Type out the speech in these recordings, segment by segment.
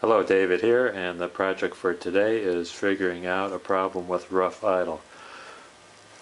Hello, David here, and the project for today is figuring out a problem with rough idle.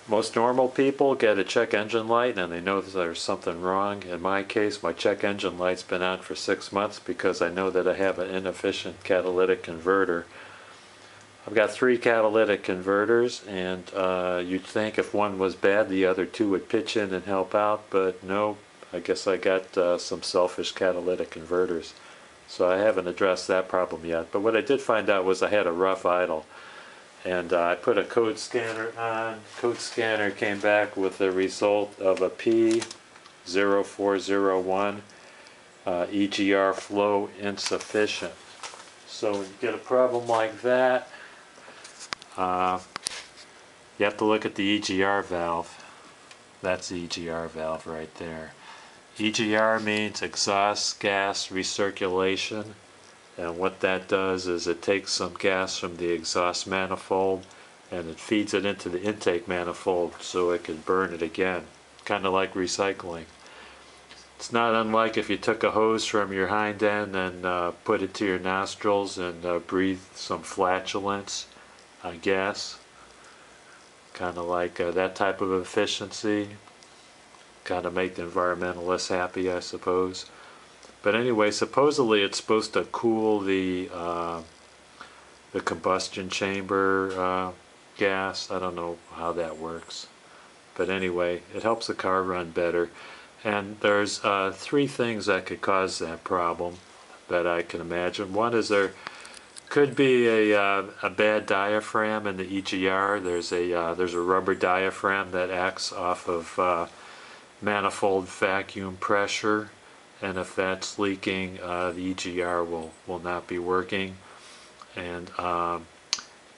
Most normal people get a check engine light and they know that there's something wrong. In my case, my check engine light's been on for 6 months because I know that I have an inefficient catalytic converter. I've got 3 catalytic converters, and you'd think if one was bad the other 2 would pitch in and help out, but no, I guess I got some selfish catalytic converters. So I haven't addressed that problem yet. But what I did find out was I had a rough idle. And I put a code scanner on. Code scanner came back with the result of a P0401 EGR flow insufficient. So when you get a problem like that, you have to look at the EGR valve. That's the EGR valve right there. EGR means exhaust gas recirculation, and what that does is it takes some gas from the exhaust manifold and it feeds it into the intake manifold so it can burn it again, kind of like recycling. It's not unlike if you took a hose from your hind end and put it to your nostrils and breathed some flatulence gas, kind of like that type of efficiency. Kind of make the environmentalists happy, I suppose. But anyway, supposedly it's supposed to cool the combustion chamber gas. I don't know how that works, but anyway, it helps the car run better. And there's 3 things that could cause that problem that I can imagine. One is there could be a bad diaphragm in the EGR. There's a rubber diaphragm that acts off of manifold vacuum pressure, and if that's leaking, the EGR will not be working. And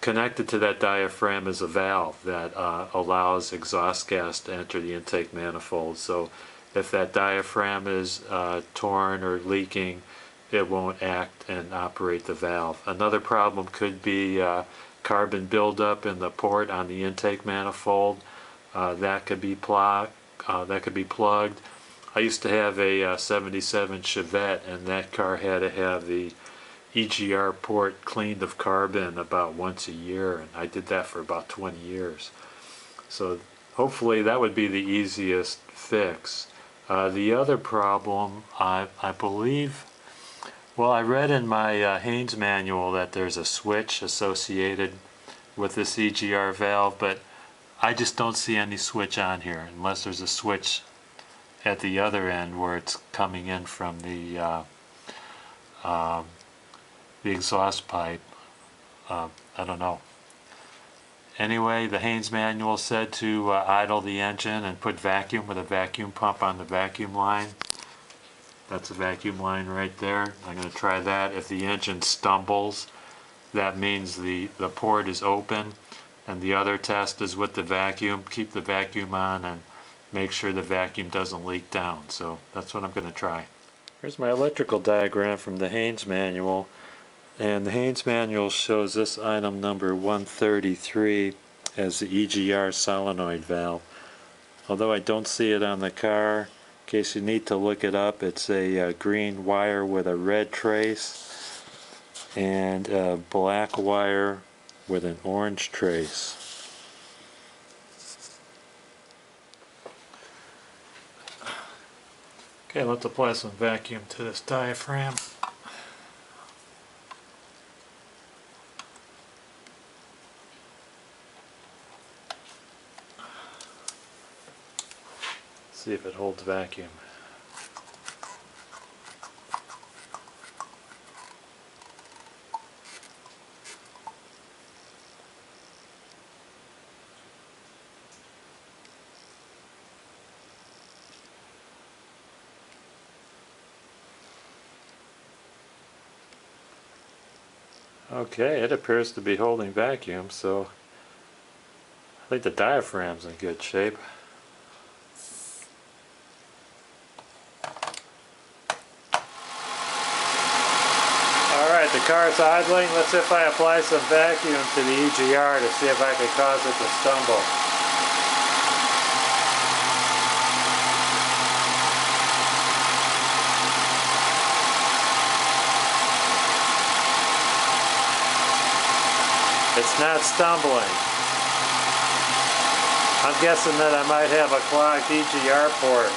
connected to that diaphragm is a valve that allows exhaust gas to enter the intake manifold. So if that diaphragm is torn or leaking, it won't act and operate the valve. Another problem could be carbon buildup in the port on the intake manifold. That could be plugged. I used to have a 77 Chevette, and that car had to have the EGR port cleaned of carbon about once a year, and I did that for about 20 years. So hopefully that would be the easiest fix. The other problem, I believe, well, I read in my Haynes manual that there's a switch associated with this EGR valve, but I just don't see any switch on here unless there's a switch at the other end where it's coming in from the exhaust pipe. I don't know. Anyway, the Haynes manual said to idle the engine and put vacuum with a vacuum pump on the vacuum line. That's a vacuum line right there. I'm going to try that. If the engine stumbles, that means the port is open. And the other test is with the vacuum. Keep the vacuum on and make sure the vacuum doesn't leak down. So that's what I'm going to try. Here's my electrical diagram from the Haynes manual. And the Haynes manual shows this item number 133 as the EGR solenoid valve. Although I don't see it on the car, in case you need to look it up, it's a green wire with a red trace and a black wire with an orange trace. Okay, let's apply some vacuum to this diaphragm. See if it holds vacuum. Okay, it appears to be holding vacuum, so I think the diaphragm's in good shape. Alright, the car's idling. Let's see if I apply some vacuum to the EGR to see if I can cause it to stumble. It's not stumbling. I'm guessing that I might have a clogged EGR port.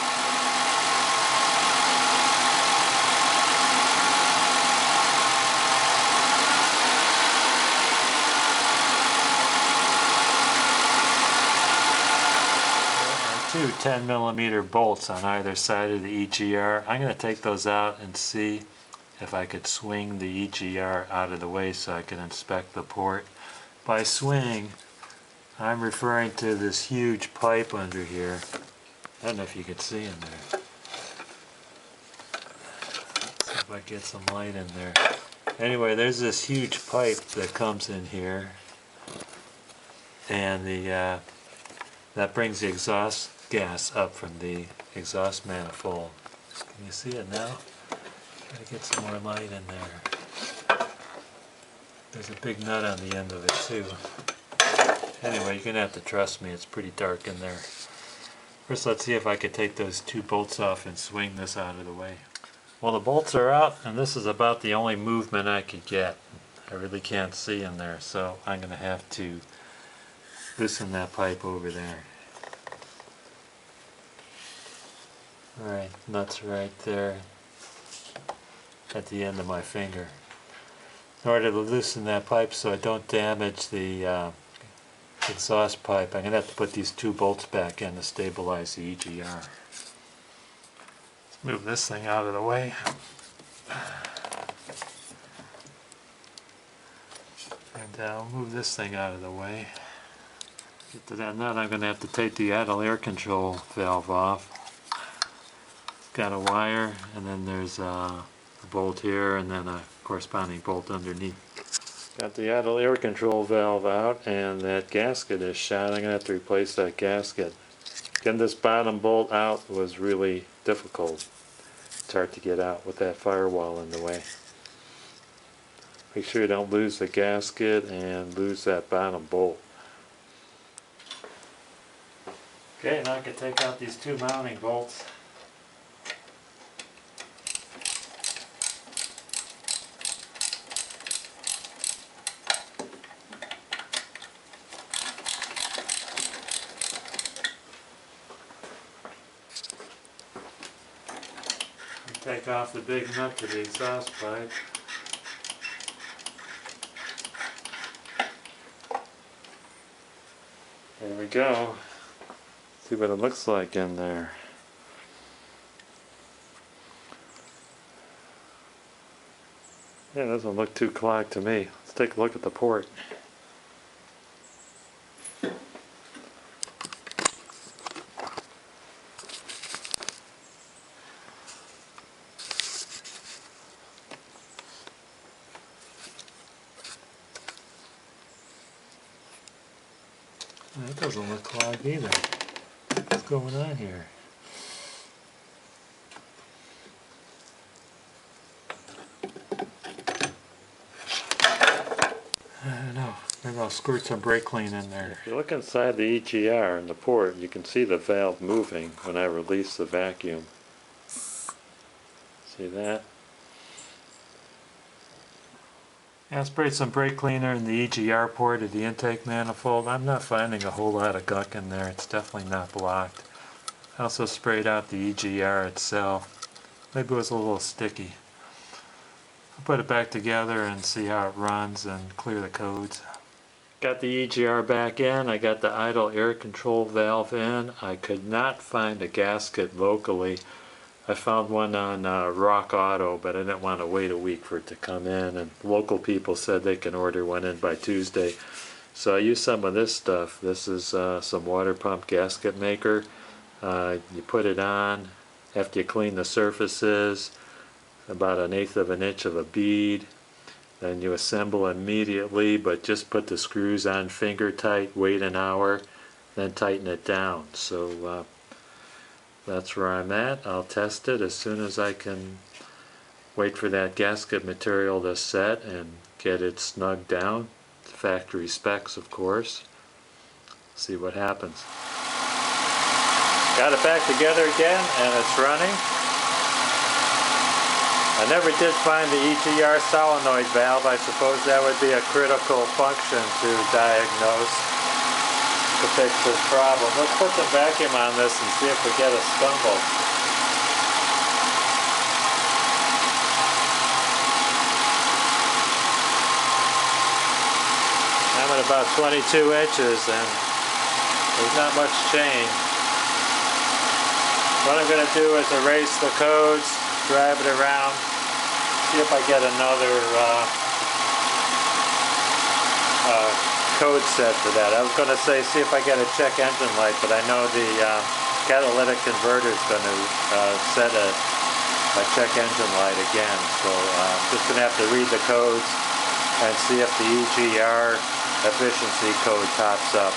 Two 10mm bolts on either side of the EGR. I'm going to take those out and see if I could swing the EGR out of the way so I can inspect the port. By swing, I'm referring to this huge pipe under here. I don't know if you can see in there. Let's see if I get some light in there. Anyway, there's this huge pipe that comes in here, and that brings the exhaust gas up from the exhaust manifold. Can you see it now? Gotta get some more light in there. There's a big nut on the end of it too. Anyway, you're gonna have to trust me, it's pretty dark in there. First, let's see if I could take those two bolts off and swing this out of the way. Well, the bolts are out, and this is about the only movement I could get. I really can't see in there, so I'm gonna have to loosen that pipe over there. Alright, nuts right there at the end of my finger. In order to loosen that pipe so I don't damage the exhaust pipe, I'm going to have to put these two bolts back in to stabilize the EGR. Let's move this thing out of the way. And I'll move this thing out of the way. Get to that nut, I'm going to have to take the idle air control valve off. Got a wire, and then there's a bolt here, and then a corresponding bolt underneath. Got the idle air control valve out, and that gasket is shot. I'm going to have to replace that gasket. Getting this bottom bolt out was really difficult. It's hard to get out with that firewall in the way. Make sure you don't lose the gasket and lose that bottom bolt. Okay, now I can take out these two mounting bolts. Take off the big nut to the exhaust pipe. There we go. See what it looks like in there. Yeah, it doesn't look too clogged to me. Let's take a look at the port. That doesn't look clogged either. What's going on here? I don't know. Maybe I'll squirt some brake clean in there. If you look inside the EGR in the port, you can see the valve moving when I release the vacuum. See that? I sprayed some brake cleaner in the EGR port of the intake manifold. I'm not finding a whole lot of gunk in there. It's definitely not blocked. I also sprayed out the EGR itself. Maybe it was a little sticky. I'll put it back together and see how it runs and clear the codes. Got the EGR back in. I got the idle air control valve in. I could not find a gasket locally. I found one on Rock Auto, but I didn't want to wait a week for it to come in, and local people said they can order one in by Tuesday. So I used some of this stuff. This is some water pump gasket maker. You put it on after you clean the surfaces, about 1/8 of an inch of a bead. Then you assemble immediately, but just put the screws on finger tight, wait an hour, then tighten it down. So that's where I'm at. I'll test it as soon as I can wait for that gasket material to set and get it snugged down. Factory specs, of course. See what happens. Got it back together again, and it's running. I never did find the EGR solenoid valve. I suppose that would be a critical function to diagnose to fix this problem. Let's put the vacuum on this and see if we get a stumble. I'm at about 22 inches and there's not much change. What I'm going to do is erase the codes, drive it around, see if I get another code set for that. I was going to say see if I get a check engine light, but I know the catalytic converter is going to set a check engine light again. So I'm just going to have to read the codes and see if the EGR efficiency code pops up.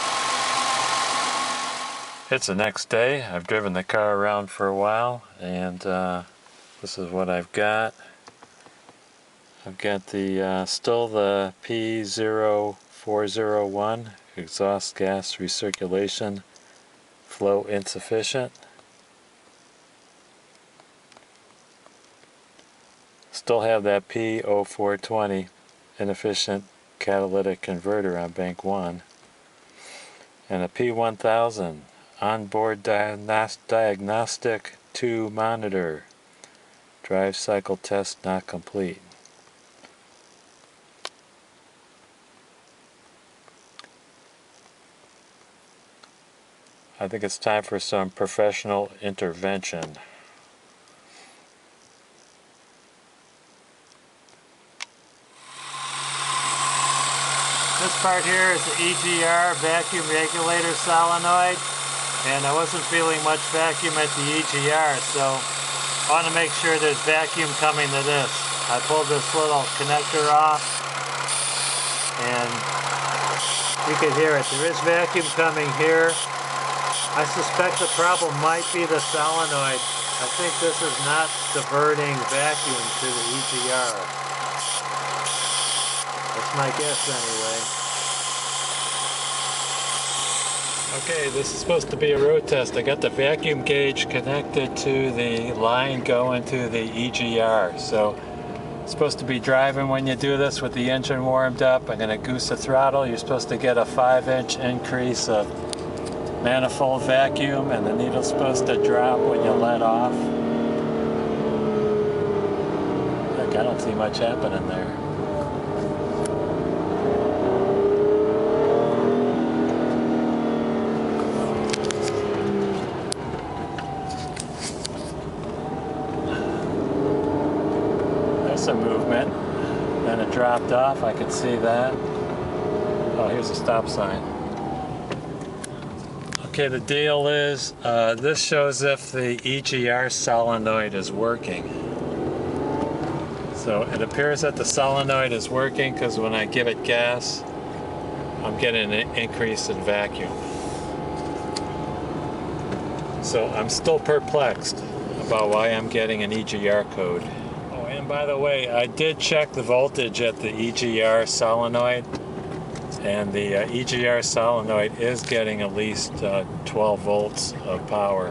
It's the next day. I've driven the car around for a while, and this is what I've got. I've got the still the P0401 exhaust gas recirculation flow insufficient. Still have that P0420 inefficient catalytic converter on bank 1, and a P1000 onboard diagnostic 2 monitor. Drive cycle test not complete. I think it's time for some professional intervention. This part here is the EGR vacuum regulator solenoid, and I wasn't feeling much vacuum at the EGR, so I want to make sure there's vacuum coming to this. I pulled this little connector off, and you can hear it. There is vacuum coming here. I suspect the problem might be the solenoid. I think this is not diverting vacuum to the EGR. That's my guess anyway. Okay, this is supposed to be a road test. I got the vacuum gauge connected to the line going to the EGR. So it's supposed to be driving when you do this with the engine warmed up. I'm going to goose the throttle. You're supposed to get a 5-inch increase of manifold vacuum, and the needle's supposed to drop when you let off. Look, I don't see much happening there. There's some movement. Then it dropped off, I can see that. Oh, here's a stop sign. Okay, the deal is, this shows if the EGR solenoid is working. So it appears that the solenoid is working because when I give it gas, I'm getting an increase in vacuum. So I'm still perplexed about why I'm getting an EGR code. Oh, and by the way, I did check the voltage at the EGR solenoid. And the EGR solenoid is getting at least 12 volts of power.